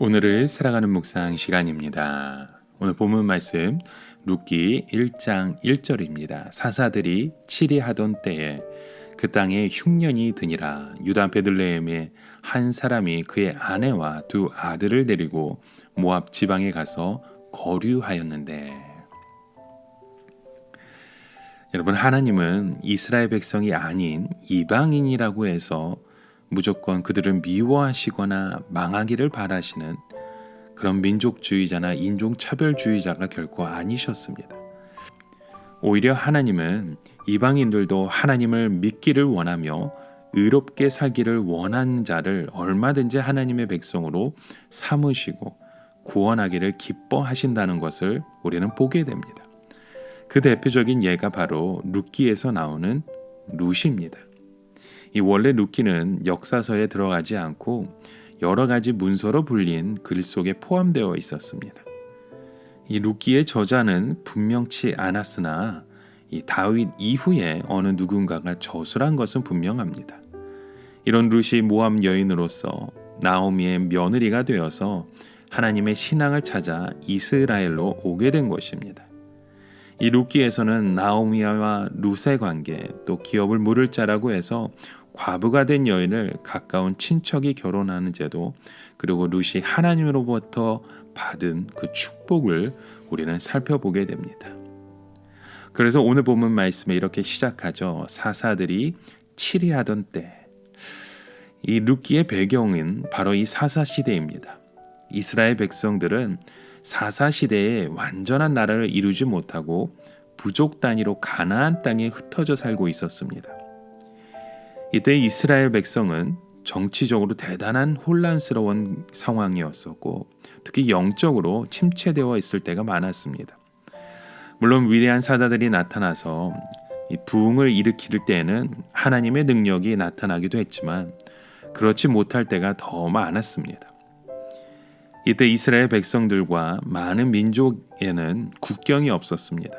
오늘을 살아가는 묵상 시간입니다. 오늘 본문 말씀 룻기 1장 1절입니다. 사사들이 치리하던 때에 그 땅에 흉년이 드니라. 유다 베들레헴에 한 사람이 그의 아내와 두 아들을 데리고 모압 지방에 가서 거류하였는데, 여러분, 하나님은 이스라엘 백성이 아닌 이방인이라고 해서 무조건 그들을 미워하시거나 망하기를 바라시는 그런 민족주의자나 인종차별주의자가 결코 아니셨습니다. 오히려 하나님은 이방인들도 하나님을 믿기를 원하며 의롭게 살기를 원하는 자를 얼마든지 하나님의 백성으로 삼으시고 구원하기를 기뻐하신다는 것을 우리는 보게 됩니다. 그 대표적인 예가 바로 룻기에서 나오는 룻입니다. 이 원래 룻기는 역사서에 들어가지 않고 여러 가지 문서로 불린 글 속에 포함되어 있었습니다. 이 룻기의 저자는 분명치 않았으나 이 다윗 이후에 어느 누군가가 저술한 것은 분명합니다. 이런 룻이 모압 여인으로서 나오미의 며느리가 되어서 하나님의 신앙을 찾아 이스라엘로 오게 된 것입니다. 이 룻기에서는 나오미와 룻의 관계, 또 기업을 물을 자라고 해서 과부가 된 여인을 가까운 친척이 결혼하는 제도, 그리고 룻이 하나님으로부터 받은 그 축복을 우리는 살펴보게 됩니다. 그래서 오늘 본문 말씀에 이렇게 시작하죠. 사사들이 치리하던 때. 이 룻기의 배경은 바로 이 사사시대입니다. 이스라엘 백성들은 사사시대에 완전한 나라를 이루지 못하고 부족 단위로 가나안 땅에 흩어져 살고 있었습니다. 이때 이스라엘 백성은 정치적으로 대단한 혼란스러운 상황이었었고, 특히 영적으로 침체되어 있을 때가 많았습니다. 물론 위대한 사자들이 나타나서 이 부흥을 일으킬 때에는 하나님의 능력이 나타나기도 했지만 그렇지 못할 때가 더 많았습니다. 이때 이스라엘 백성들과 많은 민족에는 국경이 없었습니다.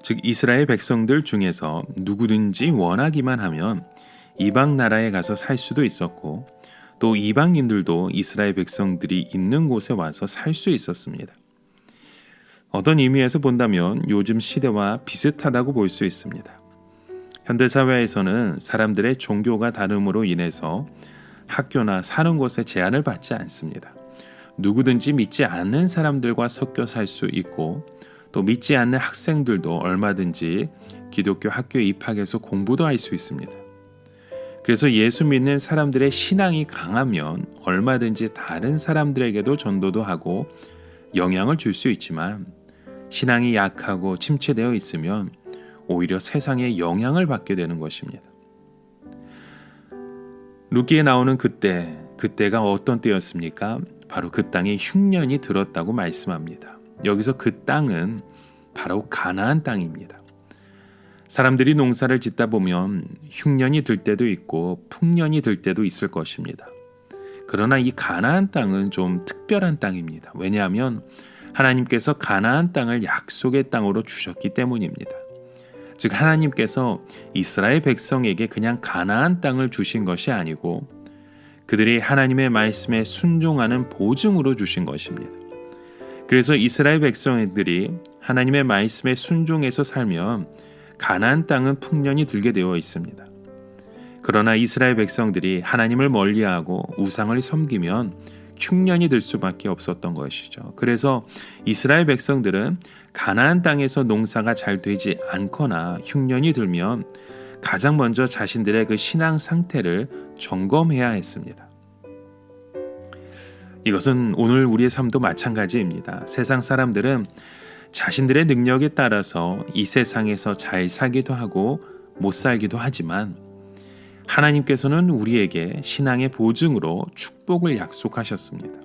즉 이스라엘 백성들 중에서 누구든지 원하기만 하면 이방 나라에 가서 살 수도 있었고, 또 이방인들도 이스라엘 백성들이 있는 곳에 와서 살 수 있었습니다. 어떤 의미에서 본다면 요즘 시대와 비슷하다고 볼 수 있습니다. 현대사회에서는 사람들의 종교가 다름으로 인해서 학교나 사는 곳에 제한을 받지 않습니다. 누구든지 믿지 않는 사람들과 섞여 살 수 있고, 또 믿지 않는 학생들도 얼마든지 기독교 학교에 입학해서 공부도 할 수 있습니다. 그래서 예수 믿는 사람들의 신앙이 강하면 얼마든지 다른 사람들에게도 전도도 하고 영향을 줄 수 있지만, 신앙이 약하고 침체되어 있으면 오히려 세상에 영향을 받게 되는 것입니다. 룻기에 나오는 그때가 어떤 때였습니까? 바로 그 땅에 흉년이 들었다고 말씀합니다. 여기서 그 땅은 바로 가나안 땅입니다. 사람들이 농사를 짓다 보면 흉년이 들 때도 있고 풍년이 들 때도 있을 것입니다. 그러나 이 가나안 땅은 좀 특별한 땅입니다. 왜냐하면 하나님께서 가나안 땅을 약속의 땅으로 주셨기 때문입니다. 즉 하나님께서 이스라엘 백성에게 그냥 가나안 땅을 주신 것이 아니고 그들이 하나님의 말씀에 순종하는 보증으로 주신 것입니다. 그래서 이스라엘 백성들이 하나님의 말씀에 순종해서 살면 가나안 땅은 풍년이 들게 되어 있습니다. 그러나 이스라엘 백성들이 하나님을 멀리하고 우상을 섬기면 흉년이 들 수밖에 없었던 것이죠. 그래서 이스라엘 백성들은 가나안 땅에서 농사가 잘 되지 않거나 흉년이 들면 가장 먼저 자신들의 그 신앙 상태를 점검해야 했습니다. 이것은 오늘 우리의 삶도 마찬가지입니다. 세상 사람들은 자신들의 능력에 따라서 이 세상에서 잘 살기도 하고 못 살기도 하지만 하나님께서는 우리에게 신앙의 보증으로 축복을 약속하셨습니다.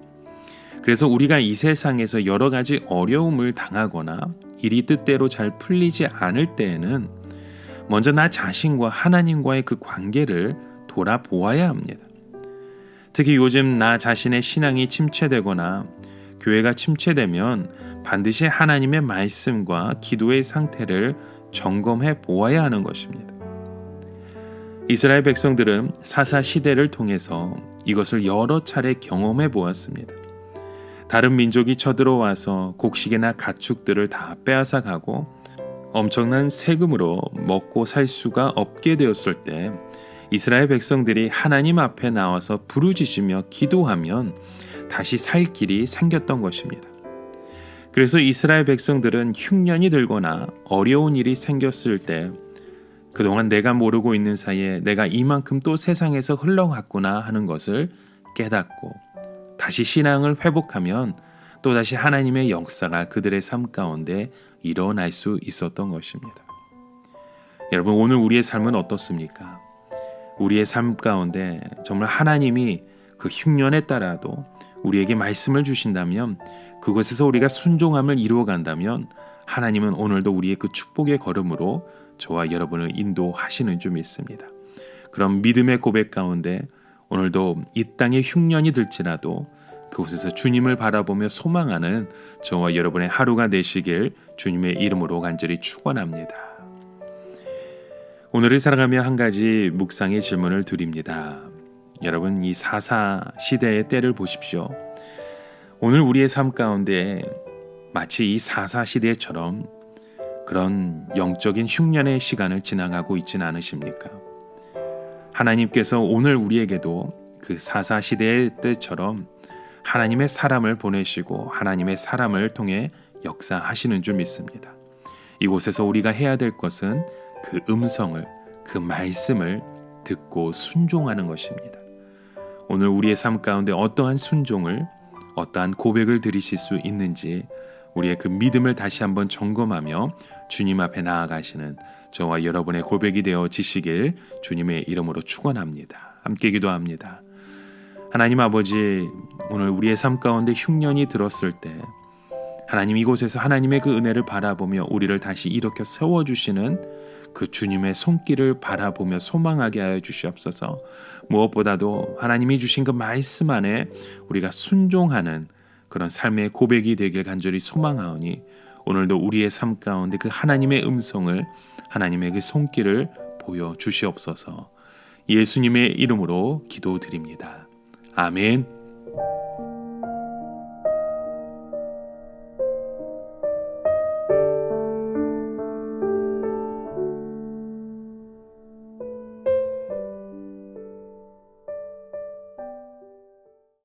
그래서 우리가 이 세상에서 여러 가지 어려움을 당하거나 일이 뜻대로 잘 풀리지 않을 때에는 먼저 나 자신과 하나님과의 그 관계를 돌아보아야 합니다. 특히 요즘 나 자신의 신앙이 침체되거나 교회가 침체되면 반드시 하나님의 말씀과 기도의 상태를 점검해 보아야 하는 것입니다. 이스라엘 백성들은 사사 시대를 통해서 이것을 여러 차례 경험해 보았습니다. 다른 민족이 쳐들어와서 곡식이나 가축들을 다 빼앗아 가고 엄청난 세금으로 먹고 살 수가 없게 되었을 때 이스라엘 백성들이 하나님 앞에 나와서 부르짖으며 기도하면 다시 살 길이 생겼던 것입니다. 그래서 이스라엘 백성들은 흉년이 들거나 어려운 일이 생겼을 때 그동안 내가 모르고 있는 사이에 내가 이만큼 또 세상에서 흘러갔구나 하는 것을 깨닫고 다시 신앙을 회복하면 또다시 하나님의 역사가 그들의 삶 가운데 일어날 수 있었던 것입니다. 여러분, 오늘 우리의 삶은 어떻습니까? 우리의 삶 가운데 정말 하나님이 그 흉년에 따라도 우리에게 말씀을 주신다면, 그것에서 우리가 순종함을 이루어간다면 하나님은 오늘도 우리의 그 축복의 걸음으로 저와 여러분을 인도하시는 줄 믿습니다. 그럼 믿음의 고백 가운데 오늘도 이 땅에 흉년이 들지라도 그곳에서 주님을 바라보며 소망하는 저와 여러분의 하루가 되시길 주님의 이름으로 간절히 축원합니다. 오늘을 살아가며 한 가지 묵상의 질문을 드립니다. 여러분, 이 사사 시대의 때를 보십시오. 오늘 우리의 삶 가운데 마치 이 사사 시대처럼 그런 영적인 흉년의 시간을 지나가고 있지는 않으십니까? 하나님께서 오늘 우리에게도 그 사사 시대의 때처럼 하나님의 사람을 보내시고 하나님의 사람을 통해 역사하시는 줄 믿습니다. 이곳에서 우리가 해야 될 것은 그 음성을, 그 말씀을 듣고 순종하는 것입니다. 오늘 우리의 삶 가운데 어떠한 순종을, 어떠한 고백을 드리실 수 있는지 우리의 그 믿음을 다시 한번 점검하며 주님 앞에 나아가시는 저와 여러분의 고백이 되어지시길 주님의 이름으로 축원합니다. 함께 기도합니다. 하나님 아버지, 오늘 우리의 삶 가운데 흉년이 들었을 때 하나님, 이곳에서 하나님의 그 은혜를 바라보며 우리를 다시 일으켜 세워주시는 그 주님의 손길을 바라보며 소망하게 하여 주시옵소서. 무엇보다도 하나님이 주신 그 말씀 안에 우리가 순종하는 그런 삶의 고백이 되길 간절히 소망하오니 오늘도 우리의 삶 가운데 그 하나님의 음성을, 하나님의 그 손길을 보여주시옵소서. 예수님의 이름으로 기도드립니다. 아멘.